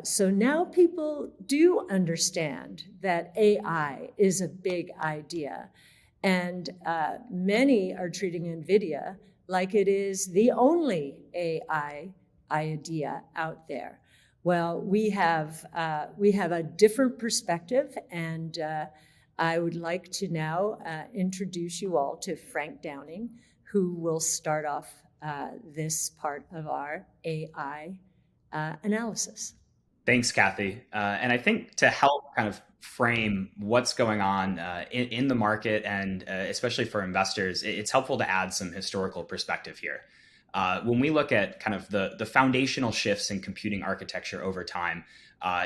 So now people do understand that AI is a big idea. And many are treating NVIDIA like it is the only AI idea out there. Well, we have a different perspective, and I would like to now introduce you all to Frank Downing, who will start off this part of our AI analysis. Thanks, Cathie. And I think to help kind of frame what's going on in the market and especially for investors, it's helpful to add some historical perspective here. When we look at kind of the foundational shifts in computing architecture over time,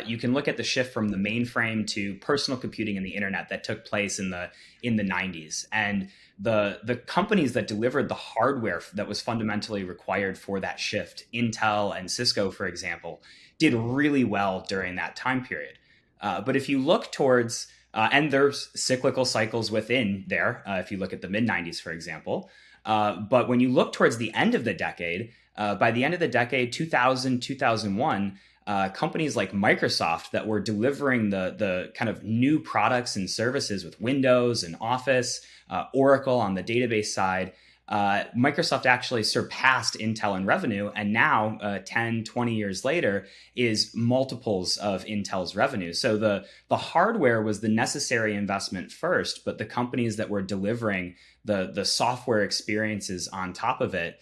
you can look at the shift from the mainframe to personal computing and the internet that took place in the 90s. And the companies that delivered the hardware that was fundamentally required for that shift, Intel and Cisco, for example, did really well during that time period. But if you look towards, and there's cyclical cycles within there, if you look at the mid 90s, for example. But when you look towards the end of the decade, by the end of the decade, 2000, 2001, companies like Microsoft that were delivering the kind of new products and services with Windows and Office, Oracle on the database side, Microsoft actually surpassed Intel in revenue, and now 10, 20 years later is multiples of Intel's revenue. So the hardware was the necessary investment first, but the companies that were delivering the software experiences on top of it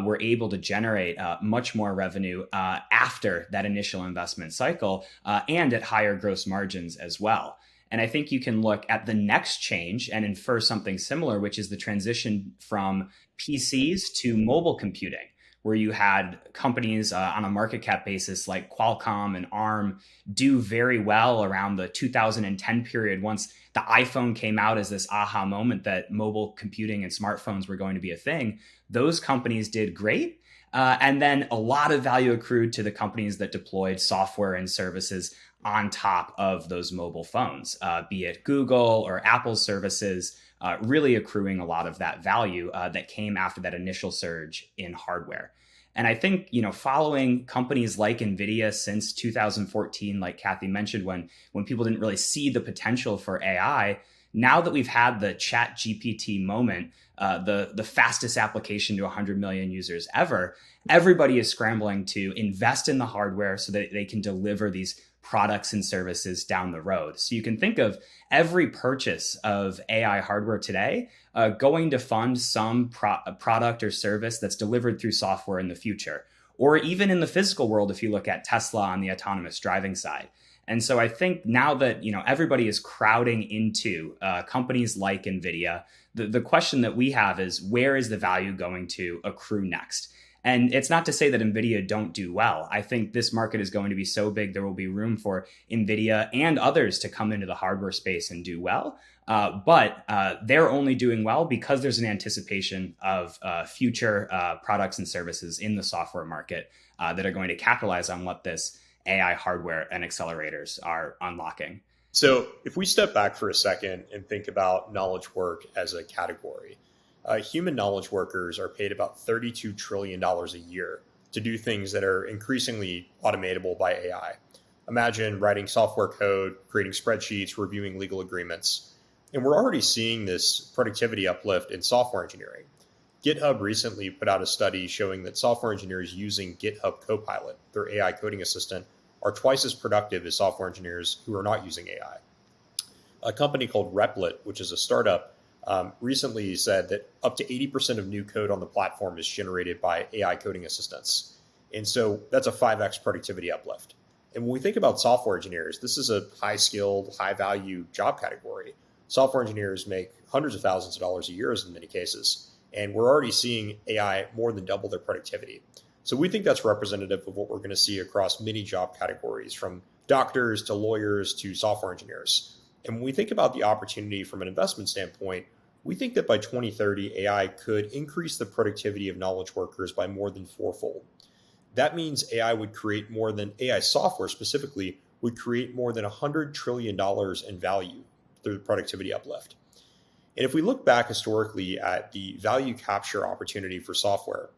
were able to generate much more revenue after that initial investment cycle and at higher gross margins as well. And I think you can look at the next change and infer something similar, which is the transition from PCs to mobile computing, where you had companies on a market cap basis like Qualcomm and ARM do very well around the 2010 period, once the iPhone came out as this aha moment that mobile computing and smartphones were going to be a thing. Those companies did great. And then a lot of value accrued to the companies that deployed software and services on top of those mobile phones, be it Google or Apple services, really accruing a lot of that value that came after that initial surge in hardware. And I think, following companies like NVIDIA since 2014, like Cathie mentioned, when people didn't really see the potential for AI, now that we've had the Chat GPT moment, the fastest application to 100 million users ever, everybody is scrambling to invest in the hardware so that they can deliver these products and services down the road. So you can think of every purchase of AI hardware today going to fund some product or service that's delivered through software in the future, or even in the physical world, if you look at Tesla on the autonomous driving side. And so I think now that everybody is crowding into companies like NVIDIA, the question that we have is, where is the value going to accrue next? And it's not to say that NVIDIA don't do well. I think this market is going to be so big, there will be room for NVIDIA and others to come into the hardware space and do well. But they're only doing well because there's an anticipation of future products and services in the software market that are going to capitalize on what this AI hardware and accelerators are unlocking. So if we step back for a second and think about knowledge work as a category, human knowledge workers are paid about $32 trillion a year to do things that are increasingly automatable by AI. Imagine writing software code, creating spreadsheets, reviewing legal agreements. And we're already seeing this productivity uplift in software engineering. GitHub recently put out a study showing that software engineers using GitHub Copilot, their AI coding assistant, are twice as productive as software engineers who are not using AI. A company called Replit, which is a startup, recently said that up to 80% of new code on the platform is generated by AI coding assistants. And so that's a 5x productivity uplift. And when we think about software engineers, this is a high-skilled, high-value job category. Software engineers make hundreds of thousands of dollars a year in many cases. And we're already seeing AI more than double their productivity. So we think that's representative of what we're going to see across many job categories, from doctors to lawyers to software engineers. And when we think about the opportunity from an investment standpoint, we think that by 2030, AI could increase the productivity of knowledge workers by more than fourfold. That means AI software specifically would create more than $100 trillion in value through the productivity uplift. And if we look back historically at the value capture opportunity for software,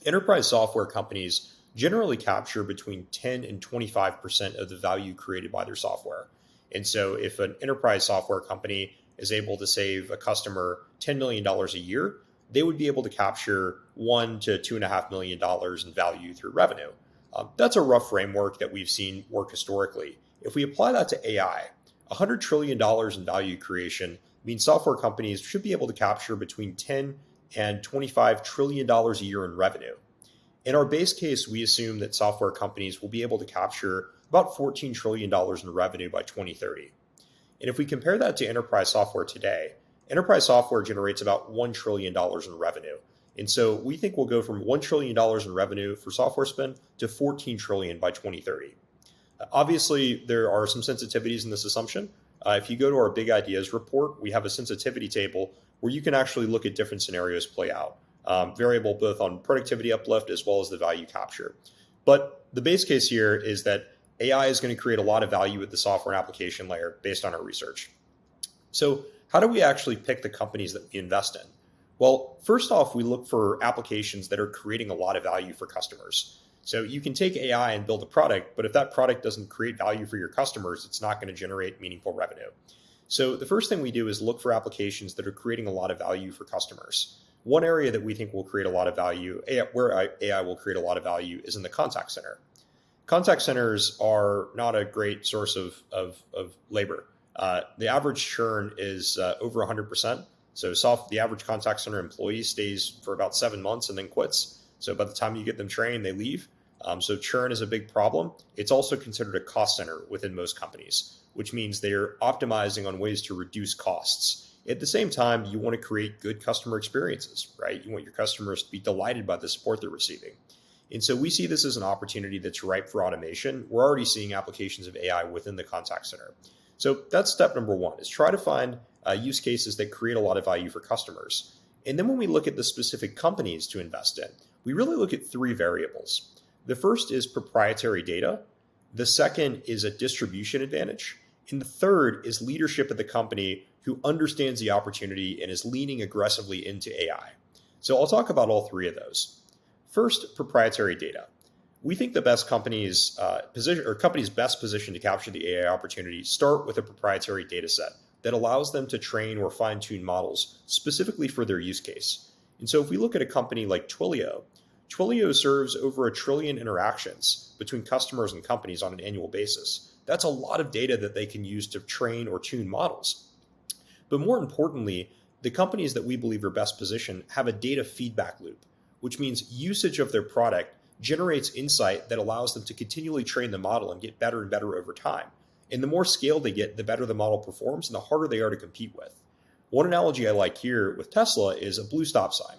enterprise software companies generally capture between 10 and 25% of the value created by their software. And so if an enterprise software company is able to save a customer $10 million a year, they would be able to capture $1 to $2.5 million in value through revenue. That's a rough framework that we've seen work historically. If we apply that to AI, $100 trillion in value creation means software companies should be able to capture between $10 and $25 trillion a year in revenue. In our base case, we assume that software companies will be able to capture about $14 trillion in revenue by 2030. And if we compare that to enterprise software today, enterprise software generates about $1 trillion in revenue. And so we think we'll go from $1 trillion in revenue for software spend to $14 trillion by 2030. Obviously, there are some sensitivities in this assumption. If you go to our Big Ideas report, we have a sensitivity table where you can actually look at different scenarios play out, variable both on productivity uplift as well as the value capture. But the base case here is that AI is going to create a lot of value at the software and application layer based on our research. So how do we actually pick the companies that we invest in? Well, first off, we look for applications that are creating a lot of value for customers. So you can take AI and build a product, but if that product doesn't create value for your customers, it's not going to generate meaningful revenue. So the first thing we do is look for applications that are creating a lot of value for customers. One area that we think will create a lot of value, where AI will create a lot of value, is in the contact center. Contact centers are not a great source of labor. The average churn is over 100%. So the average contact center employee stays for about 7 months and then quits. So by the time you get them trained, they leave. So churn is a big problem. It's also considered a cost center within most companies, which means they're optimizing on ways to reduce costs. At the same time, you want to create good customer experiences, right? You want your customers to be delighted by the support they're receiving. And so we see this as an opportunity that's ripe for automation. We're already seeing applications of AI within the contact center. So that's step number one, is try to find use cases that create a lot of value for customers. And then when we look at the specific companies to invest in, we really look at three variables. The first is proprietary data. The second is a distribution advantage. And the third is leadership of the company who understands the opportunity and is leaning aggressively into AI. So I'll talk about all three of those. First, proprietary data. We think the best companies companies best positioned to capture the AI opportunity start with a proprietary data set that allows them to train or fine-tune models specifically for their use case. And so if we look at a company like Twilio, Twilio serves over 1 trillion interactions between customers and companies on an annual basis. That's a lot of data that they can use to train or tune models. But more importantly, the companies that we believe are best positioned have a data feedback loop, which means usage of their product generates insight that allows them to continually train the model and get better and better over time. And the more scale they get, the better the model performs and the harder they are to compete with. One analogy I like here with Tesla is a blue stop sign.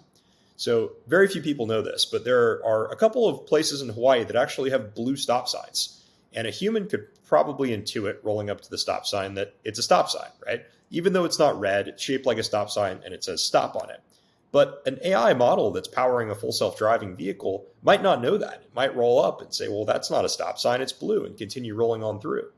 So very few people know this, but there are a couple of places in Hawaii that actually have blue stop signs. And a human could probably intuit rolling up to the stop sign that it's a stop sign, right? Even though it's not red, it's shaped like a stop sign and it says stop on it. But an AI model that's powering a full self-driving vehicle might not know that. It might roll up and say, well, that's not a stop sign, it's blue, and continue rolling on through.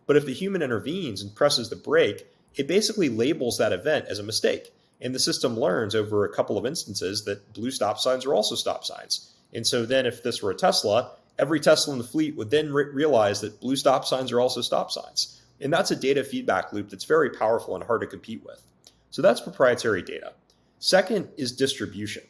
But if the human intervenes and presses the brake, it basically labels that event as a mistake. And the system learns over a couple of instances that blue stop signs are also stop signs. And so then if this were a Tesla, every Tesla in the fleet would then realize that blue stop signs are also stop signs. And that's a data feedback loop that's very powerful and hard to compete with. So that's proprietary data. Second is distribution.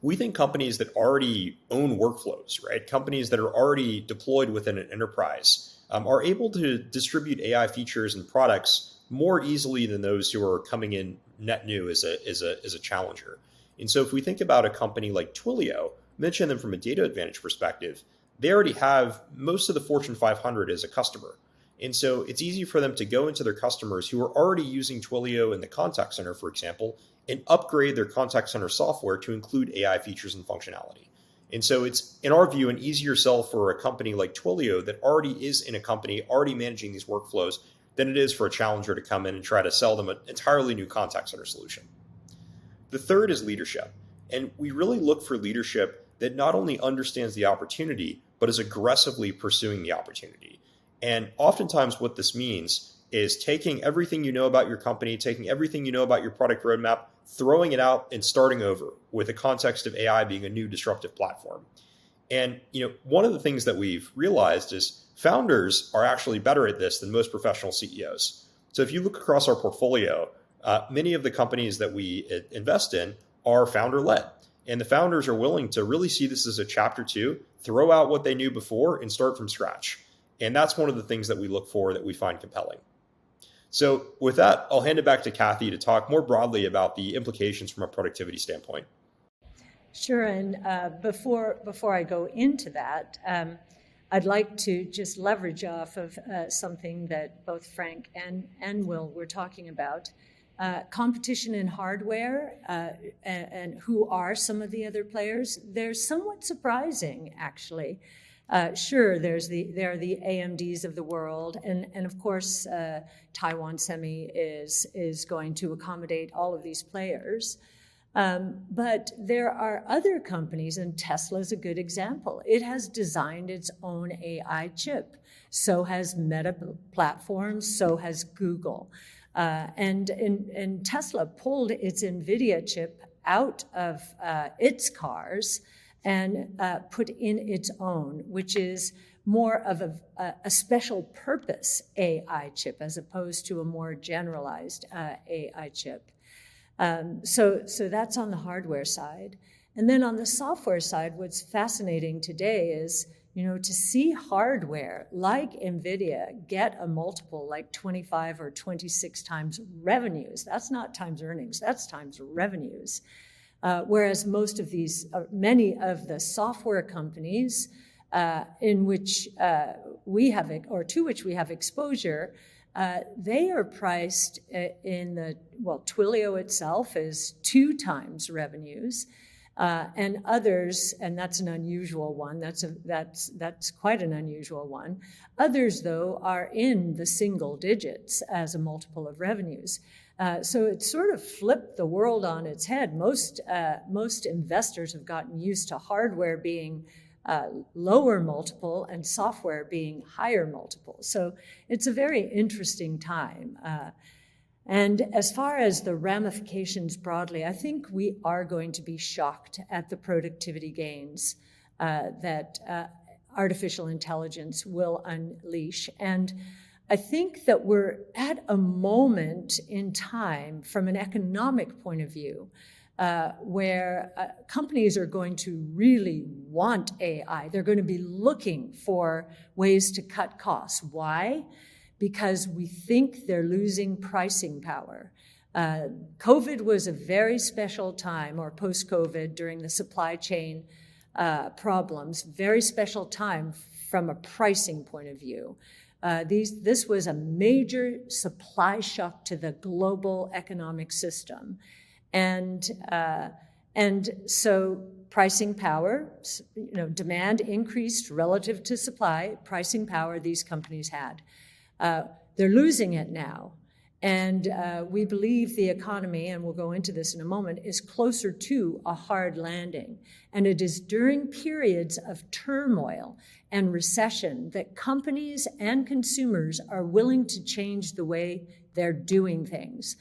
We think companies that already own workflows, right? Companies that are already deployed within an enterprise are able to distribute AI features and products more easily than those who are coming in net new as a challenger. And so if we think about a company like Twilio, mention them from a data advantage perspective, they already have most of the Fortune 500 as a customer. And so it's easy for them to go into their customers who are already using Twilio in the contact center, for example, and upgrade their contact center software to include AI features and functionality. And so it's, in our view, an easier sell for a company like Twilio that already is in a company already managing these workflows than it is for a challenger to come in and try to sell them an entirely new contact center solution. The third is leadership. And we really look for leadership that not only understands the opportunity, but is aggressively pursuing the opportunity. And oftentimes what this means is taking everything you know about your company, taking everything you know about your product roadmap, throwing it out and starting over with the context of AI being a new disruptive platform. And one of the things that we've realized is founders are actually better at this than most professional CEOs. So if you look across our portfolio, many of the companies that we invest in are founder-led. And the founders are willing to really see this as a chapter 2, throw out what they knew before and start from scratch. And that's one of the things that we look for that we find compelling. So with that, I'll hand it back to Cathie to talk more broadly about the implications from a productivity standpoint. Sure, and before I go into that, I'd like to just leverage off of something that both Frank and Will were talking about. Competition in hardware and who are some of the other players. They're somewhat surprising, actually. Sure, there are the AMDs of the world, and of course, Taiwan Semi is going to accommodate all of these players. But there are other companies, and Tesla is a good example. It has designed its own AI chip. So has Meta Platforms, so has Google. And Tesla pulled its NVIDIA chip out of its cars and put in its own, which is more of a special purpose AI chip as opposed to a more generalized AI chip. So that's on the hardware side. And then on the software side, what's fascinating today is, to see hardware like NVIDIA get a multiple like 25 or 26 times revenues. That's not times earnings, that's times revenues. Whereas many of the software companies in which we have, or to which we have exposure, they are priced twlo itself is 2 times revenues, and others, and that's an unusual one. That's quite an unusual one. Others, though, are in the single digits as a multiple of revenues. So it sort of flipped the world on its head. Most investors have gotten used to hardware being lower multiple and software being higher multiple. So it's a very interesting time. And as far as the ramifications broadly, I think we are going to be shocked at the productivity gains that artificial intelligence will unleash. And I think that we're at a moment in time from an economic point of view where companies are going to really want AI. They're going to be looking for ways to cut costs. Why? Because we think they're losing pricing power. COVID was a very special time, or post-COVID, during the supply chain problems, very special time from a pricing point of view. This was a major supply shock to the global economic system. And so pricing power, demand increased relative to supply, pricing power these companies had. They're losing it now. And we believe the economy, and we'll go into this in a moment, is closer to a hard landing. And it is during periods of turmoil and recession that companies and consumers are willing to change the way they're doing things.